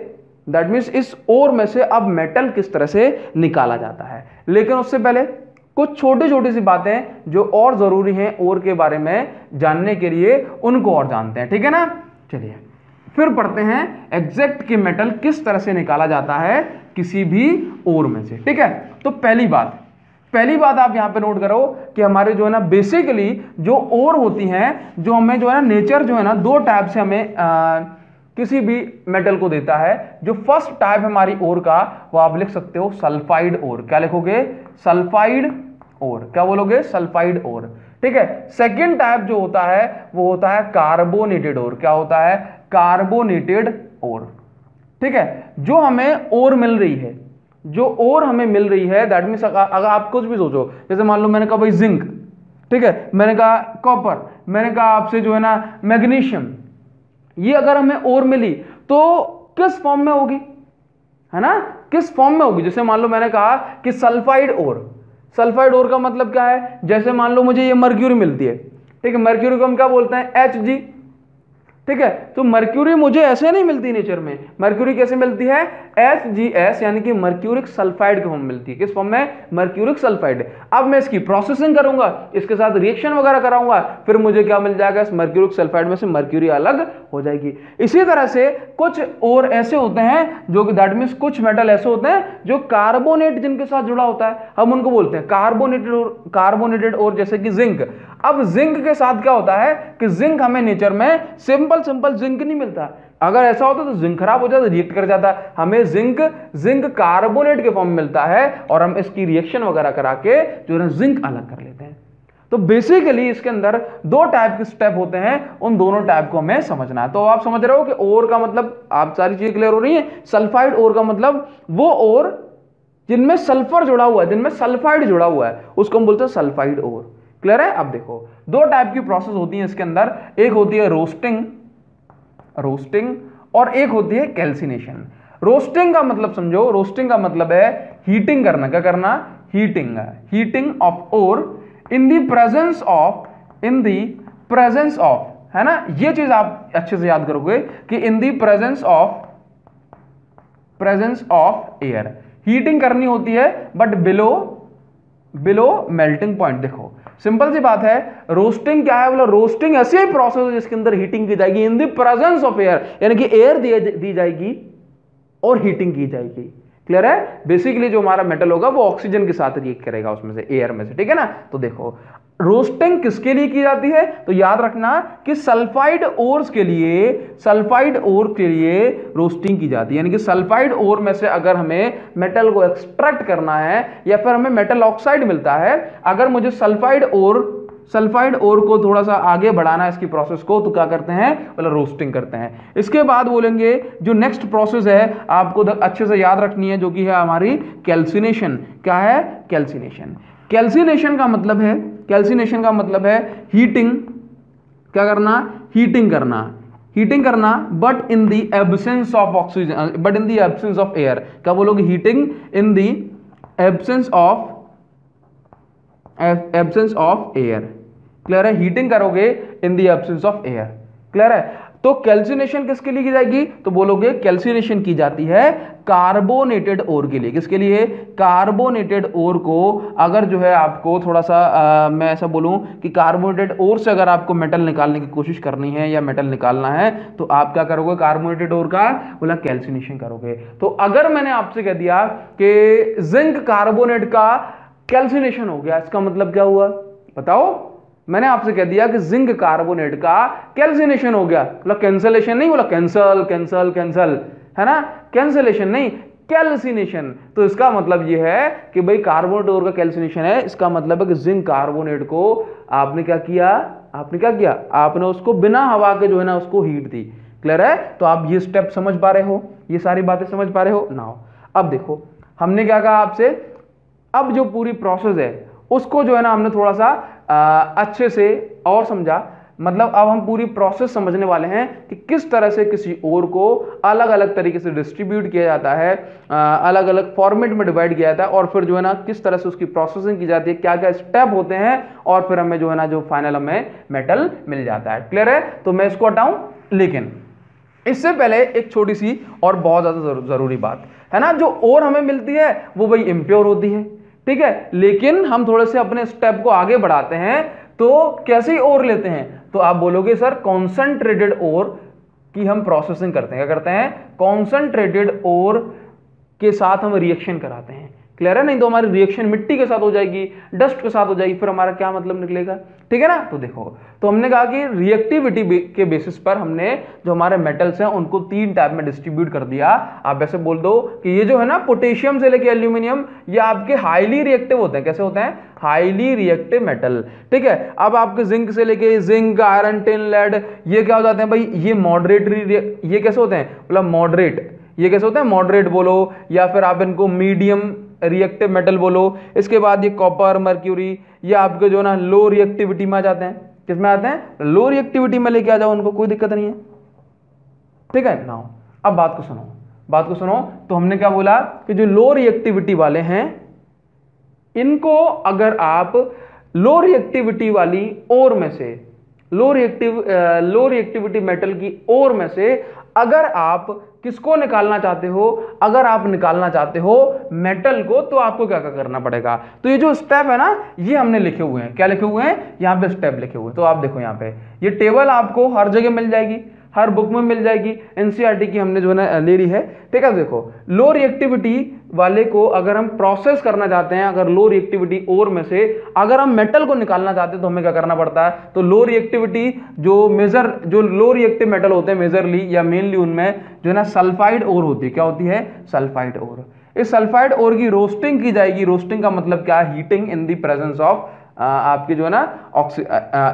दैट मींस इस ओर में से अब मेटल किस तरह से निकाला जाता है। लेकिन उससे पहले कुछ छोटी सी बातें जो और जरूरी हैं ओर के बारे में जानने के लिए, उनको और जानते हैं, ठीक है ना। चलिए फिर पढ़ते हैं एग्जैक्ट कि मेटल किस तरह से निकाला जाता है किसी भी ओर में से, ठीक है। तो पहली बात आप यहां पे नोट करो कि हमारे जो है ना बेसिकली जो ओर होती हैं, जो हमें जो है ना नेचर जो है ना दो टाइप से हमें किसी भी मेटल को देता है। जो फर्स्ट टाइप है हमारी ओर का, वो आप लिख सकते हो सल्फाइड ओर। क्या लिखोगे? Sulphide ore. क्या बोलोगे? Sulphide ore. ठीक है। सेकेंड टाइप जो होता है वो होता है कार्बोनेटेड ओर। क्या होता है? कार्बोनेटेड ओर। ठीक है। जो हमें ओर मिल रही है, जो ओर हमें मिल रही है, दैट मीन्स अगर आप कुछ भी सोचो, जैसे मान लो मैंने कहा भाई जिंक, ठीक है, मैंने कहा कॉपर, मैंने कहा आपसे जो है ना मैग्नीशियम, ये अगर हमें ओर मिली तो किस फॉर्म में होगी, है ना, किस फॉर्म में होगी? जैसे मान लो मैंने कहा कि सल्फाइड ओर। सल्फाइड ओर का मतलब क्या है? जैसे मान लो मुझे ये मर्क्यूरी मिलती है, ठीक है, मर्क्यूरी को हम क्या बोलते हैं? Hg। ठीक है। तो मर्क्यूरी मुझे ऐसे नहीं मिलती नेचर में। मर्क्यूरी कैसे मिलती है? HgS, यानी कि मर्क्यूरिक सल्फाइड की फॉर्म मिलती है। किस फॉर्म में? Mercuric sulphide. अब मैं इसकी प्रोसेसिंग करूंगा, इसके साथ रिएक्शन वगैरह कराऊंगा, फिर मुझे क्या मिल जाएगा? इस मर्क्यूरिक सल्फाइड में से मर्क्यूरी अलग हो जाएगी। इसी तरह से कुछ और ऐसे होते हैं जो कि दैट मीन्स कुछ मेटल ऐसे होते हैं जो कार्बोनेट जिनके साथ जुड़ा होता है, हम उनको बोलते हैं कार्बोनेटेड और, जैसे कि जिंक। अब जिंक के साथ क्या होता है कि जिंक हमें नेचर में सिंपल जिंक नहीं मिलता। अगर ऐसा होता तो जिंक खराब हो जाता, रिएक्ट कर जाता। हमें जिंक कार्बोनेट के फॉर्म में मिलता है और हम इसकी रिएक्शन वगैरह करा के जो है जिंक अलग कर लेते हैं। तो बेसिकली इसके अंदर दो टाइप के स्टेप होते हैं, उन दोनों टाइप को हमें समझना है। तो आप समझ रहे हो कि ओर का मतलब, आप सारी चीजें क्लियर हो रही है? सल्फाइड ओर का मतलब वो ओर जिनमें सल्फर जुड़ा हुआ है, जिनमें सल्फाइड जुड़ा हुआ है, उसको हम बोलते हैं सल्फाइड ओर। क्लियर है? अब देखो दो टाइप की प्रोसेस होती है इसके अंदर, एक होती है रोस्टिंग और एक होती है कैल्सिनेशन। रोस्टिंग का मतलब समझो, रोस्टिंग का मतलब है हीटिंग करना। क्या करना? Heating of ore in the presence of, है ना, ये चीज आप अच्छे से याद करोगे कि इन the presence of air heating करनी होती है, बट बिलो मेल्टिंग पॉइंट। देखो सिंपल सी बात है, रोस्टिंग क्या है? बोला रोस्टिंग ऐसी ही प्रोसेस है जिसके अंदर हीटिंग की जाएगी इन द प्रेजेंस ऑफ एयर, यानी कि एयर दी जाएगी और हीटिंग की जाएगी। क्लियर है? बेसिकली जो हमारा मेटल होगा वो ऑक्सीजन के साथ रिएक्ट करेगा उसमें से, एयर में से। ठीक है ना? तो देखो रोस्टिंग किसके लिए की जाती है? तो याद रखना कि सल्फाइड ओर्स के लिए रोस्टिंग की जाती है। यानी कि सल्फाइड ओर में से अगर हमें मेटल को एक्सट्रैक्ट करना है या फिर हमें मेटल ऑक्साइड मिलता है, अगर मुझे सल्फाइड ओर को थोड़ा सा आगे बढ़ाना है इसकी प्रोसेस को, तो क्या करते हैं? मतलब रोस्टिंग करते हैं। इसके बाद बोलेंगे जो नेक्स्ट प्रोसेस है आपको अच्छे से याद रखनी है, जो कि है हमारी कैल्सिनेशन। क्या है? कैल्सिनेशन। कैल्सिनेशन का मतलब है हीटिंग। क्या करना? हीटिंग करना but in the absence of oxygen, but in the absence of air. क्या बोलोगे? Heating in the absence of air. Clear है? हीटिंग करोगे in the absence of air. Clear है? तो कैल्सिनेशन किसके लिए की जाएगी? तो बोलोगे कैल्सिनेशन की जाती है कार्बोनेटेड ओर के लिए। किसके लिए? कार्बोनेटेड ओर को अगर जो है आपको थोड़ा सा मैं ऐसा बोलूं कि कार्बोनेटेड ओर से अगर आपको मेटल निकालने की कोशिश करनी है या मेटल निकालना है, तो आप क्या करोगे? कार्बोनेटेड ओर का बोला कैल्सिनेशन करोगे। तो अगर मैंने आपसे कह दिया कि जिंक कार्बोनेट का कैल्सिनेशन हो गया, इसका मतलब क्या हुआ? बताओ। मैंने आपसे कह दिया कि जिंक कार्बोनेट का कैल्सिनेशन हो गया, मतलब कैंसलेशन नहीं, बोला कैंसल, है ना, कैंसलेशन नहीं, कैल्सिनेशन। तो इसका मतलब यह है कि भाई कार्बोनेट ओर का कैल्सिनेशन है, इसका मतलब है कि जिंक कार्बोनेट को आपने क्या किया? आपने उसको बिना हवा के जो है ना उसको हीट दी। क्लियर है? तो आप ये स्टेप समझ पा रहे हो, ये सारी बातें समझ पा रहे हो नाउ। अब देखो हमने क्या कहा आपसे, अब जो पूरी प्रोसेस है उसको जो है ना हमने थोड़ा सा अच्छे से और समझा। मतलब अब हम पूरी प्रोसेस समझने वाले हैं कि किस तरह से किसी ओर को अलग अलग तरीके से डिस्ट्रीब्यूट किया जाता है, अलग अलग फॉर्मेट में डिवाइड किया जाता है, और फिर जो है ना किस तरह से उसकी प्रोसेसिंग की जाती है, क्या क्या स्टेप होते हैं, और फिर हमें जो है ना जो फाइनल हमें मेटल मिल जाता है। क्लियर है? तो मैं इसको हटाऊं, लेकिन इससे पहले एक छोटी सी और बहुत ज्यादा जरूरी बात है ना, जो ओर हमें मिलती है वो भाई इम्प्योर होती है। ठीक है? लेकिन हम थोड़े से अपने स्टेप को आगे बढ़ाते हैं, तो कैसे ओर लेते हैं? तो आप बोलोगे सर कॉन्सेंट्रेटेड ओर की हम प्रोसेसिंग करते हैं। क्या करते हैं? कॉन्सेंट्रेटेड ओर के साथ हम रिएक्शन कराते हैं। क्लियर है? नहीं तो हमारी रिएक्शन मिट्टी के साथ हो जाएगी, डस्ट के साथ हो जाएगी, फिर हमारा क्या मतलब निकलेगा, ठीक है ना। तो देखो, तो हमने कहा कि रिएक्टिविटी के बेसिस पर हमने जो हमारे मेटल्स हैं उनको 3 टाइप में डिस्ट्रीब्यूट कर दिया। आप ऐसे बोल दो कि ये जो है ना पोटेशियम से लेके एल्यूमिनियम, ये आपके हाईली रिएक्टिव होते हैं। कैसे होते हैं? हाईली रिएक्टिव मेटल, ठीक है। अब आपके जिंक से लेके जिंक, आयरन, टिन, लेड, ये क्या हो जाते हैं भाई? ये मॉडरेट, ये कैसे होते हैं? मतलब मॉडरेट, ये कैसे होते हैं? मॉडरेट बोलो, या फिर आप इनको मीडियम रिएक्टिव मेटल बोलो। इसके बाद ये कॉपर, मर्क्यूरी, ये आपके जो ना लो रिएक्टिविटी में आ जाते हैं। किसमें आते हैं? लो रिएक्टिविटी में लेके आ जाओ उनको, कोई दिक्कत नहीं है, ठीक है ना। अब बात को सुनो, बात को सुनो। तो हमने क्या बोला कि जो लो रिएक्टिविटी वाले हैं इनको अगर आप लो रिएक्टिविटी वाली ओर में से, लो रिएक्टिविटी मेटल की ओर में से अगर आप किसको निकालना चाहते हो, अगर आप निकालना चाहते हो मेटल को, तो आपको क्या क्या करना पड़ेगा। तो ये जो स्टेप है ना, ये हमने लिखे हुए हैं। क्या लिखे हुए हैं? यहाँ पे स्टेप लिखे हुए हैं। तो आप देखो यहाँ पे ये टेबल आपको हर जगह मिल जाएगी, हर बुक में मिल जाएगी, एनसीईआरटी की हमने जो है ना ले ली है, ठीक है। देखो, लो रिएक्टिविटी वाले को अगर हम प्रोसेस करना चाहते हैं, अगर लो रिएक्टिविटी ओर में से अगर हम मेटल को निकालना चाहते हैं तो हमें क्या करना पड़ता है। तो लो रिएक्टिविटी जो लो रिएक्टिव मेटल होते हैं मेजरली या मेनली, उनमें जो है ना सल्फाइड ओर होती है। क्या होती है? Sulphide ore. इस सल्फाइड ओर की रोस्टिंग की जाएगी। रोस्टिंग का मतलब क्या है? Heating in the presence of आपकी जो है ना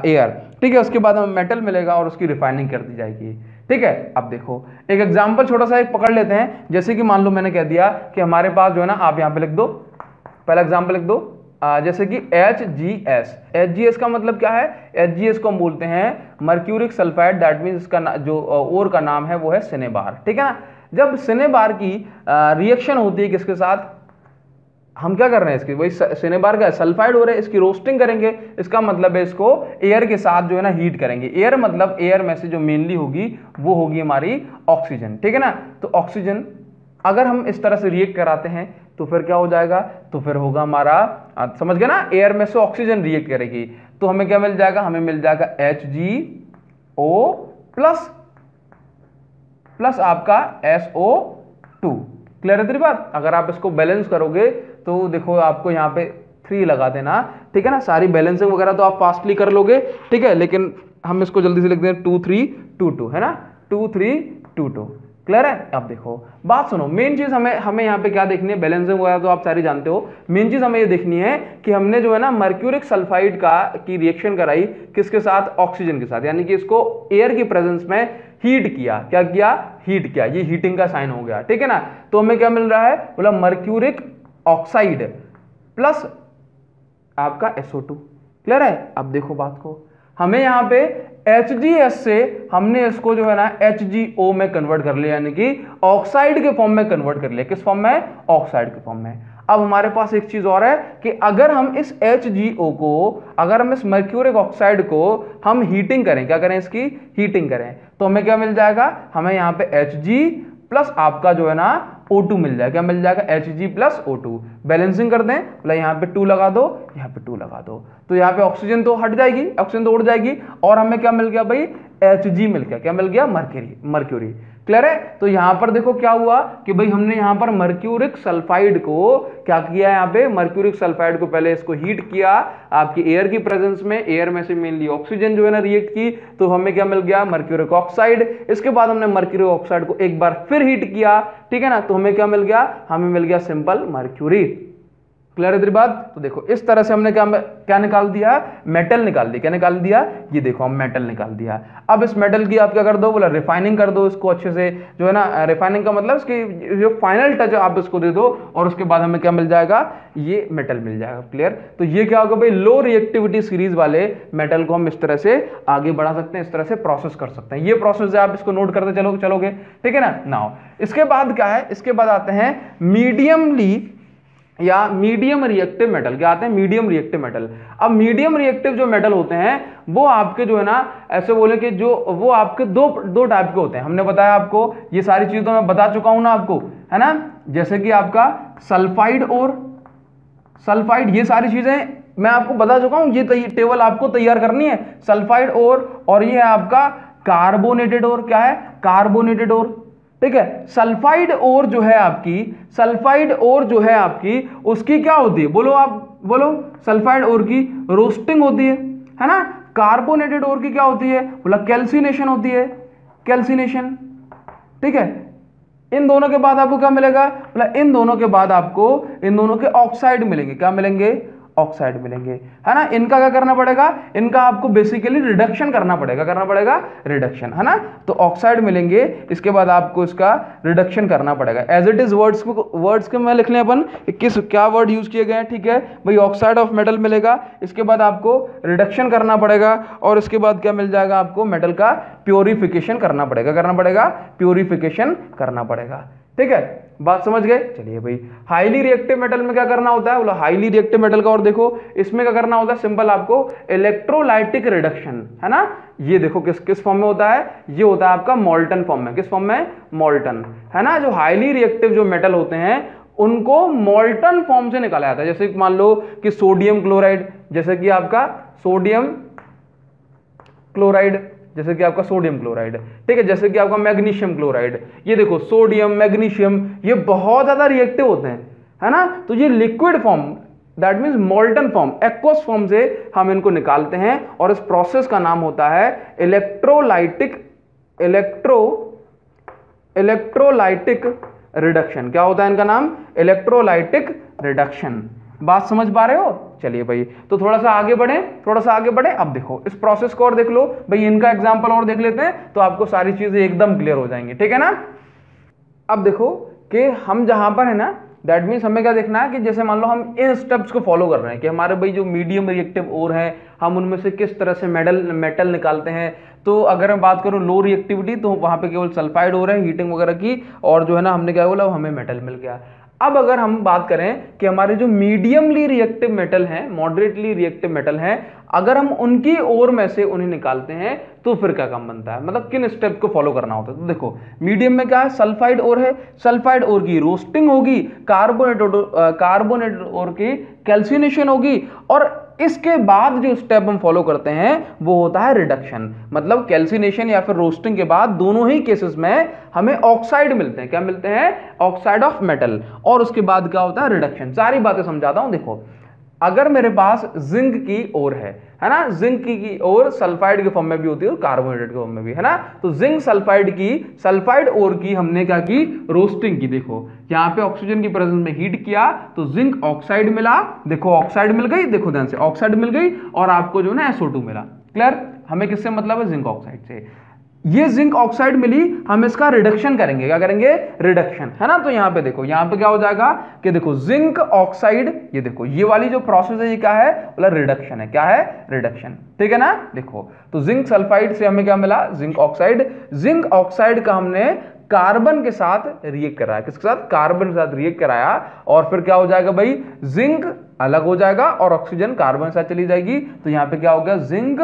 एयर, ठीक है। उसके बाद हमें मेटल मिलेगा और उसकी रिफाइनिंग कर दी जाएगी, ठीक है। अब देखो एक एग्जांपल छोटा सा एक पकड़ लेते हैं। जैसे कि मान लो मैंने कह दिया कि हमारे पास जो है ना, आप यहाँ पे लिख दो, पहला एग्जांपल लिख दो, जैसे कि HGS। HGS का मतलब क्या है? HGS को हम बोलते हैं मर्क्यूरिक सल्फाइड, दैट मीन्स इसका जो ओर का नाम है वो है सिनेबार, ठीक है ना। जब सिनेबार की रिएक्शन होती है किसके साथ, हम क्या कर रहे हैं इसकी, वही सिनेबार का सल्फाइड हो रहा है, इसकी रोस्टिंग करेंगे। इसका मतलब है इसको एयर के साथ जो है ना हीट करेंगे। एयर मतलब एयर में से जो मेनली होगी वो होगी हमारी ऑक्सीजन, ठीक है ना। तो ऑक्सीजन अगर हम इस तरह से रिएक्ट कराते हैं तो फिर क्या हो जाएगा? तो फिर होगा हमारा, समझ गए ना, एयर में से ऑक्सीजन रिएक्ट करेगी तो हमें क्या मिल जाएगा? हमें मिल जाएगा HgO प्लस आपका SO2। क्लियर है तेरी बात? अगर आप इसको बैलेंस करोगे तो देखो आपको यहाँ पे 3 लगा देना, ठीक है ना। सारी बैलेंसिंग वगैरह तो आप फास्टली कर लोगे, ठीक है, लेकिन हम इसको जल्दी से लिख दें 2 3 2 2, है ना, 2 3 2 2। क्लियर है? अब देखो बात सुनो, मेन चीज हमें यहाँ पे क्या देखनी है? बैलेंसिंग वगैरह तो आप सारी जानते हो। मेन चीज हमें ये देखनी है कि हमने जो है ना मर्क्यूरिक सल्फाइड की रिएक्शन कराई किसके साथ? ऑक्सीजन के साथ, यानी कि इसको एयर की प्रेजेंस में हीट किया। क्या किया? हीट किया। ये हीटिंग का साइन हो गया, ठीक है ना। तो हमें क्या मिल रहा है? बोला मर्क्यूरिक ऑक्साइड प्लस आपका SO2। क्लियर है? अब देखो बात को, हमें यहाँ पे HGS से हमने इसको जो है ना HgO में कन्वर्ट कर लिया, यानी कि ऑक्साइड के फॉर्म में कन्वर्ट कर लिया। किस फॉर्म में? ऑक्साइड के फॉर्म में। अब हमारे पास एक चीज और है कि अगर हम इस HgO को, अगर हम इस मर्क्यूरिक ऑक्साइड को हम हीटिंग करें, क्या करें? इसकी हीटिंग करें, तो हमें क्या मिल जाएगा? हमें यहाँ पे Hg प्लस आपका जो है ना O2 मिल जाएगा। क्या मिल जाएगा? Hg plus O2। बैलेंसिंग कर दें, मतलब यहाँ पे 2 लगा दो, यहाँ पे 2 लगा दो, तो यहाँ पे ऑक्सीजन तो हट जाएगी, ऑक्सीजन तो उड़ जाएगी, और हमें क्या मिल गया भाई? Hg मिल गया। क्या मिल गया? मर्क्यूरी। क्लियर है? तो यहाँ पर देखो क्या हुआ कि भाई हमने यहाँ पर मर्क्यूरिक सल्फाइड को क्या किया, यहाँ पे मर्क्यूरिक सल्फाइड को पहले इसको हीट किया आपकी एयर की प्रेजेंस में, एयर में से मेनली ऑक्सीजन जो है ना रिएक्ट की, तो हमें क्या मिल गया? Mercuric oxide. इसके बाद हमने मर्क्यूरिक ऑक्साइड को एक बार फिर हीट किया, ठीक है ना, तो हमें क्या मिल गया? हमें मिल गया सिंपल मर्क्यूरी। क्लियर है तेरी बात? तो देखो इस तरह से हमने क्या निकाल दिया? मेटल निकाल दिया। क्या निकाल दिया? ये देखो हम मेटल निकाल दिया। अब इस मेटल की आप क्या कर दो? बोला रिफाइनिंग कर दो इसको अच्छे से, जो है ना रिफाइनिंग का मतलब इसकी जो फाइनल टच आप इसको दे दो, और उसके बाद हमें क्या मिल जाएगा? ये मेटल मिल जाएगा। क्लियर? तो ये क्या होगा भाई? लो रिएक्टिविटी सीरीज वाले मेटल को हम इस तरह से आगे बढ़ा सकते हैं, इस तरह से प्रोसेस कर सकते हैं। ये प्रोसेस है, आप इसको नोट करते चलोगे, ठीक है ना। नाउ इसके बाद क्या है? इसके बाद आते हैं मीडियम रिएक्टिव मेटल। क्या आते हैं? Medium reactive metal. अब मीडियम रिएक्टिव जो मेटल होते हैं वो आपके जो है ना, ऐसे बोले कि जो वो आपके दो टाइप के होते हैं। हमने बताया आपको, ये सारी चीजें तो मैं बता चुका हूं ना आपको, है ना। जैसे कि आपका सल्फाइड और सल्फाइड, ये सारी चीजें मैं आपको बता चुका हूं। ये टेबल आपको तैयार करनी है। सल्फाइड और ये है आपका कार्बोनेटेड और। क्या है? कार्बोनेटेड और, ठीक है। सल्फाइड ओर जो है आपकी, सल्फाइड ओर जो है आपकी, उसकी क्या होती है, बोलो आप बोलो। सल्फाइड ओर की रोस्टिंग होती है ना। कार्बोनेटेड ओर की क्या होती है, बोला कैल्सिनेशन होती है, कैल्सिनेशन। ठीक है। इन दोनों के बाद आपको क्या मिलेगा, बोला इन दोनों के बाद आपको इन दोनों के ऑक्साइड मिलेंगे। क्या मिलेंगे, ऑक्साइड मिलेंगे, है ना। इनका क्या करना पड़ेगा, इनका आपको बेसिकली रिडक्शन करना पड़ेगा, करना पड़ेगा रिडक्शन, है ना। तो ऑक्साइड मिलेंगे, इसके बाद आपको इसका रिडक्शन करना पड़ेगा। एज इट इज वर्ड्स के में लिख लें अपन किस क्या वर्ड यूज किए गए हैं। ठीक है भाई, ऑक्साइड ऑफ मेटल मिलेगा, इसके बाद आपको रिडक्शन करना पड़ेगा और इसके बाद क्या मिल जाएगा, आपको मेटल का प्योरिफिकेशन करना पड़ेगा, करना पड़ेगा प्योरिफिकेशन करना पड़ेगा। ठीक है, बात समझ गए। चलिए भाई, हाईली रिएक्टिव मेटल में क्या करना होता है, बोला हाईली रिएक्टिव मेटल का, और देखो इसमें क्या करना होता है, सिंपल आपको इलेक्ट्रोलाइटिक रिडक्शन, है ना। ये देखो किस किस फॉर्म में होता है, ये होता है आपका मोल्टन फॉर्म में। किस फॉर्म में, मोल्टन, है ना। जो हाईली रिएक्टिव जो मेटल होते हैं उनको मोल्टन फॉर्म से निकाला जाता है। जैसे मान लो कि सोडियम क्लोराइड, जैसे कि आपका सोडियम क्लोराइड, जैसे कि आपका सोडियम क्लोराइड, ठीक है। जैसे कि आपका मैग्नीशियम क्लोराइड, ये देखो सोडियम मैग्नीशियम, ये बहुत ज्यादा रिएक्टिव होते हैं, है ना। तो ये liquid form, that means molten form, aqueous form से हम इनको निकालते हैं और इस प्रोसेस का नाम होता है इलेक्ट्रोलाइटिक इलेक्ट्रोलाइटिक रिडक्शन। क्या होता है इनका नाम, इलेक्ट्रोलाइटिक रिडक्शन। बात समझ पा रहे हो। चलिए भाई, तो थोड़ा सा आगे बढ़े, थोड़ा सा आगे बढ़े। अब देखो इस प्रोसेस को और देख लो भाई, इनका एग्जांपल और देख लेते हैं तो आपको सारी चीजें एकदम क्लियर हो जाएंगी। ठीक है ना। अब देखो कि हम जहां पर है ना, दैट मीन्स हमें क्या देखना है कि जैसे मान लो हम इन स्टेप्स को फॉलो कर रहे हैं कि हमारे भाई जो मीडियम रिएक्टिव ओर है, हम उनमें से किस तरह से मेटल निकालते हैं। तो अगर मैं बात करूं लो रिएक्टिविटी, तो वहां पे केवल सल्फाइड हो रहा है, हीटिंग वगैरह की, और जो है ना हमने क्या बोला, हमें मेटल मिल गया। अब अगर हम बात करें कि हमारे जो मीडियमली रिएक्टिव मेटल हैं, मॉडरेटली रिएक्टिव मेटल हैं, अगर हम उनकी ओर में से उन्हें निकालते हैं तो फिर क्या काम बनता है, मतलब किन स्टेप को फॉलो करना होता है। तो देखो मीडियम में क्या है, सल्फाइड ओर है, सल्फाइड ओर की रोस्टिंग होगी, कार्बोनेटेड ओर की कैल्सिनेशन होगी, और इसके बाद जो स्टेप हम फॉलो करते हैं वो होता है रिडक्शन। मतलब कैल्सिनेशन या फिर रोस्टिंग के बाद दोनों ही केसेस में हमें ऑक्साइड मिलते हैं। क्या मिलते हैं, ऑक्साइड ऑफ मेटल, और उसके बाद क्या होता है, रिडक्शन। सारी बातें समझाता हूं। देखो अगर मेरे पास जिंक की ओर है ना, जिंक की ओर सल्फाइड के फॉर्म में भी होती है और कार्बोनेटेड के फॉर्म में भी, है ना। तो जिंक सल्फाइड की, सल्फाइड ओर की हमने क्या की, रोस्टिंग की। देखो यहाँ पे ऑक्सीजन की प्रेजेंस में हीट किया तो जिंक ऑक्साइड मिला, देखो ऑक्साइड मिल गई, देखो ध्यान से ऑक्साइड मिल गई, और आपको जो ना SO2 मिला। क्लियर, हमें किससे मतलब है, जिंक ऑक्साइड से। ये जिंक ऑक्साइड मिली, हम इसका रिडक्शन करेंगे। क्या करेंगे, रिडक्शन, है ना। तो यहां पे देखो, यहां पे क्या हो जाएगा कि देखो जिंक ऑक्साइड, ये देखो ये वाली जो प्रोसेस है ये क्या है, मतलब रिडक्शन है। क्या है, रिडक्शन। ठीक है ना। देखो तो जिंक सल्फाइड से हमें क्या मिला, जिंक ऑक्साइड। जिंक ऑक्साइड का हमने कार्बन के साथ रिएक्ट कराया, किसके साथ, कार्बन के साथ रिएक्ट कराया, और फिर क्या हो जाएगा भाई, जिंक अलग हो जाएगा और ऑक्सीजन कार्बन के साथ चली जाएगी। तो यहां पे क्या हो गया, जिंक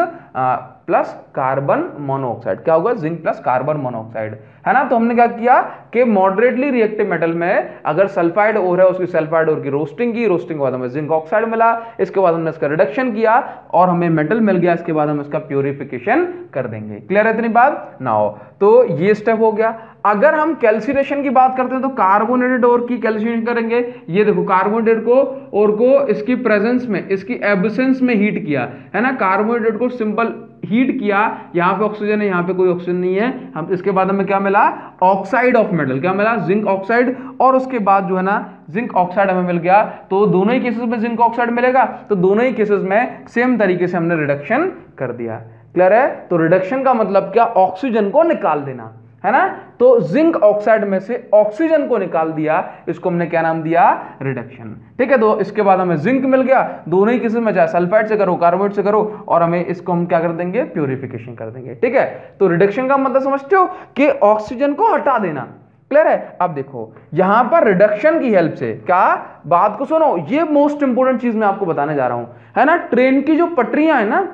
प्लस कार्बन मोनोऑक्साइड। क्या होगा, जिंक प्लस कार्बन मोनोऑक्साइड, है ना। तो हमने क्या किया कि मॉडरेटली रिएक्टिव मेटल में अगर सल्फाइड ओर है, उसकी सल्फाइड ओर की रोस्टिंग की, रोस्टिंग के बाद हमें जिंक ऑक्साइड मिला, इसके बाद हमने इसका रिडक्शन किया और हमें मेटल मिल गया, इसके बाद हम इसका प्योरिफिकेशन कर देंगे। क्लियर है इतनी बात ना हो। तो ये स्टेप हो गया। अगर हम कैल्सिनेशन की बात करते हैं तो कार्बोनेटेड ओर की कैल्सिनेशन करेंगे। ये देखो कार्बोनेटेड को ओर को इसकी प्रेजेंस में, इसकी एब्सेंस में हीट किया, है ना। कार्बोनेटेड को सिंपल हीट किया, यहां पे ऑक्सीजन है, यहां पे कोई ऑक्सीजन नहीं है, हम इसके बाद हमें क्या मिला, ऑक्साइड ऑफ मेटल। क्या मिला, जिंक ऑक्साइड, और उसके बाद जो है ना जिंक ऑक्साइड हमें मिल गया। तो दोनों ही केसेस में जिंक ऑक्साइड मिलेगा, तो दोनों ही केसेस में सेम तरीके से हमने रिडक्शन कर दिया। क्लियर है। तो रिडक्शन का मतलब क्या, ऑक्सीजन को निकाल देना, है ना। तो जिंक ऑक्साइड में से ऑक्सीजन को निकाल दिया, इसको हमने क्या नाम दिया, रिडक्शन। ठीक है। तो इसके बाद हमें जिंक मिल गया, दोनों ही केसेस में चाहे सल्फाइड से करो कार्बोनेट से करो, और हमें इसको हम क्या कर देंगे, प्योरिफिकेशन कर देंगे। ठीक है। तो रिडक्शन का मतलब समझते हो कि ऑक्सीजन को हटा देना। क्लियर है। अब देखो यहां पर रिडक्शन की हेल्प से क्या, बात को सुनो, ये मोस्ट इंपोर्टेंट चीज मैं आपको बताने जा रहा हूं, है ना। ट्रेन की जो पटरियां है ना,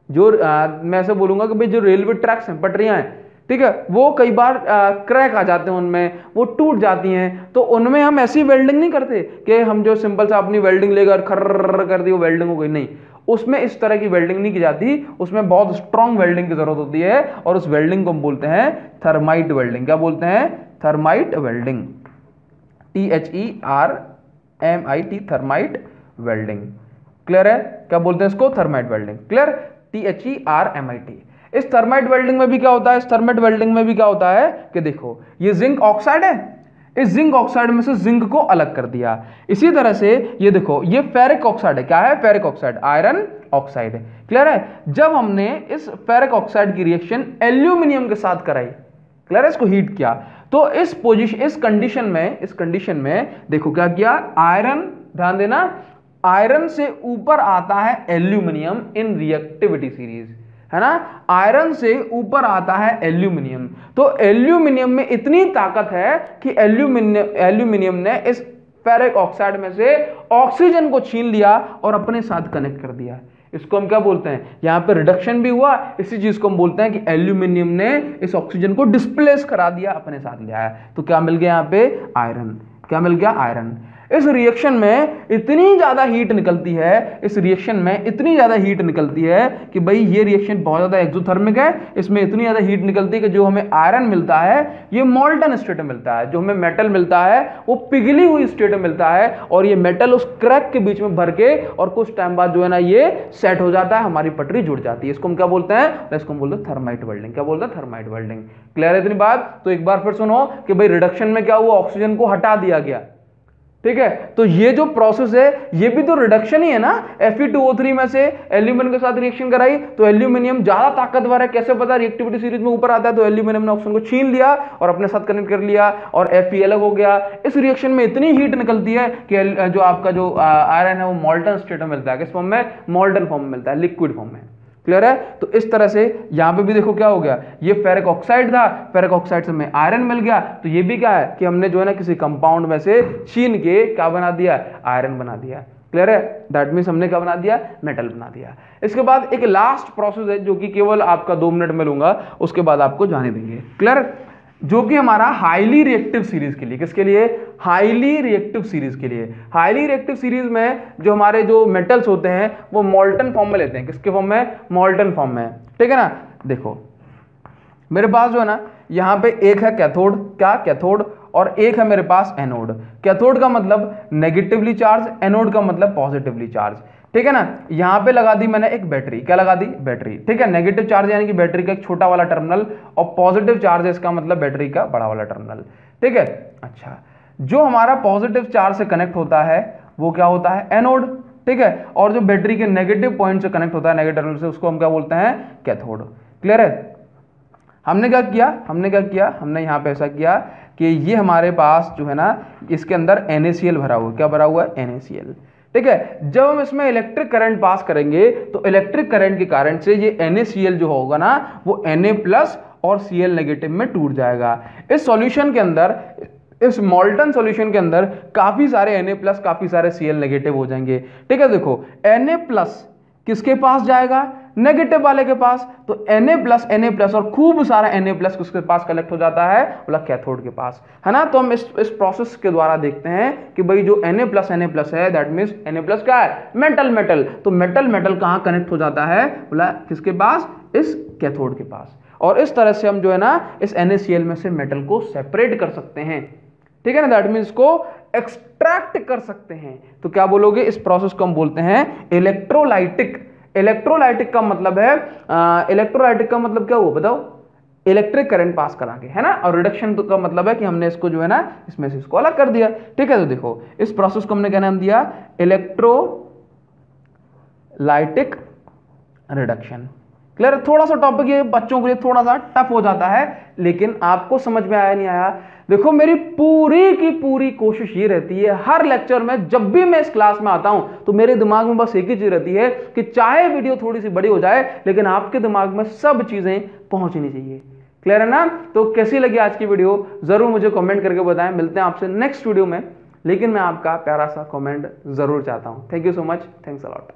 जो मैं ऐसे बोलूंगा कि भाई जो रेलवे ट्रैक्स हैं, पटरियां हैं, ठीक है, वो कई बार क्रैक आ जाते हैं उनमें, वो टूट जाती हैं, तो उनमें हम ऐसी वेल्डिंग नहीं करते कि हम जो सिंपल सा अपनी वेल्डिंग लेकर खर्र कर दी वो वेल्डिंग हो गई, नहीं, उसमें इस तरह की वेल्डिंग नहीं की जाती, उसमें बहुत स्ट्रॉन्ग वेल्डिंग की जरूरत होती है और उस वेल्डिंग को हम बोलते हैं थर्माइट वेल्डिंग। क्या बोलते हैं? Thermite welding, THERMIT, thermite welding. Clear है? क्या बोलते हैं इसको? Thermite welding. क्लियर? THERMIT। इस थर्माइट वेल्डिंग में भी क्या होता है? इस थर्माइट वेल्डिंग में भी क्या होता है कि देखो ये जिंक ऑक्साइड है, इस जिंक ऑक्साइड में से जिंक को अलग कर दिया। इसी तरह से ये देखो ये फेरिक ऑक्साइड है। क्या है? फेरिक ऑक्साइड, आयरन ऑक्साइड है। क्लियर है? जब हमने इस फेरिक ऑक्साइड की रिएक्शन एल्यूमिनियम के साथ कराई, क्लियर है, इसको हीट किया, तो इस कंडीशन में देखो क्या किया, आयरन, ध्यान देना, आयरन से ऊपर आता है एल्यूमिनियम इन रिएक्टिविटी सीरीज, है ना, आयरन से ऊपर आता है एल्यूमिनियम। तो एल्यूमिनियम में इतनी ताकत है कि एल्यूमिनियम ने इस फेरिक ऑक्साइड में से ऑक्सीजन को छीन लिया और अपने साथ कनेक्ट कर दिया। इसको हम क्या बोलते हैं? यहां पे रिडक्शन भी हुआ, इसी चीज को हम बोलते हैं कि एल्यूमिनियम ने इस ऑक्सीजन को डिस्प्लेस करा दिया, अपने साथ ले आया। तो क्या मिल गया यहां पे? आयरन। क्या मिल गया? आयरन। इस रिएक्शन में इतनी ज्यादा हीट निकलती है, इस रिएक्शन में इतनी ज्यादा हीट निकलती है कि भाई ये रिएक्शन बहुत ज्यादा एक्सोथर्मिक है, इसमें इतनी ज्यादा हीट निकलती है कि जो हमें आयरन मिलता है ये मोल्टन स्टेट में मिलता है, जो हमें मेटल मिलता है वो पिघली हुई स्टेट में मिलता है, और ये मेटल उस क्रैक के बीच में भर के और कुछ टाइम बाद जो है ना ये सेट हो जाता है, हमारी पटरी जुड़ जाती है। इसको हम क्या बोलते हैं? इसको हम बोलते हैं थर्माइट वेल्डिंग। क्या बोलते हैं? Thermite welding. क्लियर है इतनी बात? तो एक बार फिर सुनो कि भाई रिडक्शन में क्या हुआ, ऑक्सीजन को हटा दिया गया, ठीक है, तो ये जो प्रोसेस है ये भी तो रिडक्शन ही है ना। Fe2O3 में से एल्यूमिनियम के साथ रिएक्शन कराई तो एल्यूमिनियम ज्यादा ताकतवर है, कैसे पता? रिएक्टिविटी सीरीज में ऊपर आता है तो एल्यूमिनियम ने ऑक्सीजन को छीन लिया और अपने साथ कनेक्ट कर लिया और Fe अलग हो गया। इस रिएक्शन में इतनी हीट निकलती है कि जो आपका जो आयरन है वो मोल्टन स्टेट में मिलता है। किस फॉर्म में? मोल्टन फॉर्म में मिलता है, लिक्विड फॉर्म में। क्लियर है? तो इस तरह से यहां पे भी देखो क्या हो गया, ये फेरिक ऑक्साइड था, फेरिक ऑक्साइड से हमें आयरन मिल गया, तो ये भी क्या है कि हमने जो है ना किसी कंपाउंड में से छीन के क्या बना दिया? आयरन बना दिया। क्लियर है? दैट मीन्स हमने क्या बना दिया? मेटल बना दिया। इसके बाद एक लास्ट प्रोसेस है जो कि केवल आपका 2 मिनट में लूंगा, उसके बाद आपको जाने देंगे। क्लियर? जो कि हमारा हाईली रिएक्टिव सीरीज के लिए, किसके लिए? हाईली रिएक्टिव सीरीज के लिए। हाईली रिएक्टिव सीरीज में जो हमारे जो मेटल्स होते हैं वो मोल्टन फॉर्म में लेते हैं। किसके फॉर्म में? मोल्टन फॉर्म में। ठीक है ना? देखो मेरे पास जो है ना यहाँ पे एक है कैथोड, क्या? कैथोड, और एक है मेरे पास एनोड। कैथोड का मतलब नेगेटिवली चार्ज, एनोड का मतलब पॉजिटिवली चार्ज। ठीक है ना? यहां पे लगा दी मैंने एक बैटरी। क्या लगा दी? बैटरी। ठीक है, नेगेटिव चार्ज यानी कि बैटरी का एक छोटा वाला टर्मिनल, और पॉजिटिव चार्ज है इसका मतलब बैटरी का बड़ा वाला टर्मिनल। ठीक है, अच्छा, जो हमारा पॉजिटिव चार्ज से कनेक्ट होता है वो क्या होता है? एनोड। ठीक है, और जो बैटरी के नेगेटिव पॉइंट से कनेक्ट होता है, नेगेटिव टर्मिनल से, उसको हम क्या बोलते हैं? कैथोड। क्लियर है? हमने क्या किया? हमने यहाँ पे ऐसा किया कि ये हमारे पास जो है ना इसके अंदर NaCl भरा हुआ है। क्या भरा हुआ है? NaCl। ठीक है, जब हम इसमें इलेक्ट्रिक करंट पास करेंगे तो इलेक्ट्रिक करंट के कारण से ये NaCl जो होगा ना वो Na+ और Cl नेगेटिव में टूट जाएगा। इस सॉल्यूशन के अंदर, इस मोल्टन सॉल्यूशन के अंदर काफी सारे Na+, काफी सारे Cl नेगेटिव हो जाएंगे। ठीक है, देखो Na+ किसके पास जाएगा? नेगेटिव वाले के पास। तो Na+ और खूब सारा Na+ किसके पास कलेक्ट हो जाता है? बोला कैथोड के पास, है ना। तो हम इस प्रोसेस के द्वारा देखते हैं कि भाई जो Na+ है दैट मींस Na+ क्या है? मेटल। तो मेटल कहां कनेक्ट हो जाता है? बोला किसके पास? इस कैथोड के पास। और इस तरह से हम जो है ना इस NaCl में से मेटल को सेपरेट कर सकते हैं। ठीक है ना, दैट मींस को एक्सट्रैक्ट कर सकते हैं। तो क्या बोलोगे? इस प्रोसेस को हम बोलते हैं इलेक्ट्रोलाइटिक। इलेक्ट्रोलाइटिक का मतलब है, इलेक्ट्रोलाइटिक का मतलब क्या हुआ बताओ? इलेक्ट्रिक करंट पास करा के, है ना। और रिडक्शन का मतलब है कि हमने इसको जो है ना इसमें से इसको अलग कर दिया। ठीक है, तो देखो इस प्रोसेस को हमने क्या नाम दिया? Electrolytic reduction. क्लियर? थोड़ा सा टॉपिक ये बच्चों के लिए थोड़ा सा टफ हो जाता है, लेकिन आपको समझ में आया नहीं आया? देखो मेरी पूरी की पूरी कोशिश ये रहती है हर लेक्चर में, जब भी मैं इस क्लास में आता हूं तो मेरे दिमाग में बस एक ही चीज रहती है कि चाहे वीडियो थोड़ी सी बड़ी हो जाए लेकिन आपके दिमाग में सब चीजें पहुंचनी चाहिए। क्लियर है ना? तो कैसी लगी आज की वीडियो जरूर मुझे कमेंट करके बताएं। मिलते हैं आपसे नेक्स्ट वीडियो में, लेकिन मैं आपका प्यारा सा कमेंट जरूर चाहता हूं। Thank you so much, thanks a lot.